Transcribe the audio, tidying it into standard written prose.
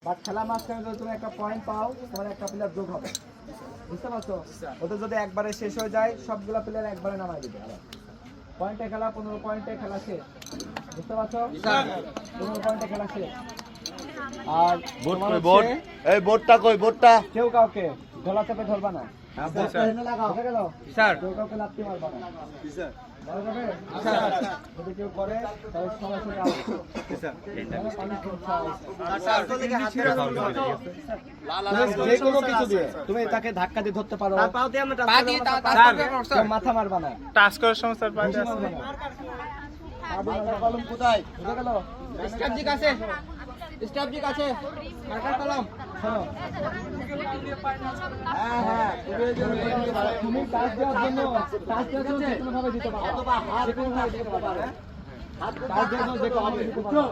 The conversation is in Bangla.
বাট খেলা মাঝখানে যদি তুমি একটা পয়েন্ট পাও তোমার একটা প্লেয়ার যোগ হবে, বুঝতে পারছো? ওটা যদি একবারে শেষ হয়ে যায় সবগুলা প্লেয়ার একবারে নামাই দিবে। পয়েন্টে খেলা 15 পয়েন্টে খেলা শেষ, বুঝতে পারছো? 15 পয়েন্টে খেলা শেষ। আর বোর্ড এই বোর্ডটা কই বোর্ডটা কেউ কাউকে গলা চেপে ধরবা না, স্যার কেউ কাউকে লাথি মারবা না, স্যার বলা যাবে? যদি কেউ করে তাহলে সরাসরি আউট। যে কোনো কিছু দিয়ে তুমি তাকে ধাক্কা দিয়ে ধরতে পারো, মাথা মারবা না, টাচ করার সময় স্যার পা দিয়ে মারবা না। কলম কোথায় বুঝে গেল? স্ট্যাপজিক আছে, স্ট্যাপজিক আছে, মার্কার কলম। শোনো, হ্যাঁ তুমি টাচ দেওয়ার জন্য যে কোনো ভাবে দিতে পারো, যে কোনো ভাবে দিতে পারো, টাচ দেওয়ার জন্য যে কোনো ভাবে দিতে পারো।